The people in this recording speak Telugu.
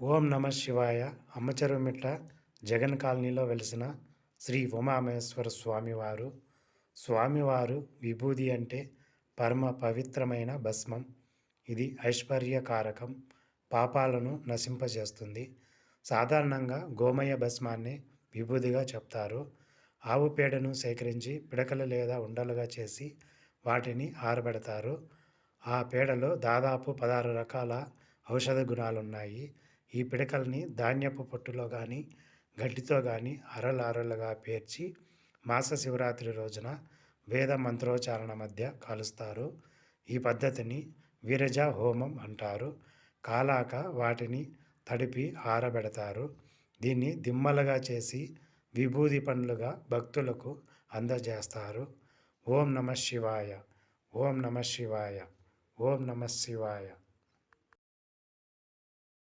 ఓం నమ శివాయ. అమ్మచెరువుమిట్ట జగన్ కాలనీలో వెలిసిన శ్రీ ఉమామహేశ్వర స్వామివారు. స్వామివారు విభూది అంటే పరమ పవిత్రమైన భస్మం. ఇది ఐశ్వర్యకారకం, పాపాలను నశింపజేస్తుంది. సాధారణంగా గోమయ భస్మాన్ని విభూదిగా చెప్తారు. ఆవు పేడను సేకరించి పిడకలు లేదా ఉండలుగా చేసి వాటిని ఆరబెడతారు. ఆ పేడలో దాదాపు 16 రకాల ఔషధ గుణాలున్నాయి. ఈ పిడకల్ని ధాన్యపు పొట్టులో కానీ గడ్డితో కానీ అరలుగా పేర్చి మాస శివరాత్రి రోజున వేద మంత్రోచ్చారణ మధ్య కాలుస్తారు. ఈ పద్ధతిని విరజ హోమం అంటారు. కాలాక వాటిని తడిపి ఆరబెడతారు. దీన్ని దిమ్మలుగా చేసి విభూది పండ్లుగా భక్తులకు అందజేస్తారు. ఓం నమ శివాయ. ఓం నమ శివాయ. ఓం నమ శివాయ.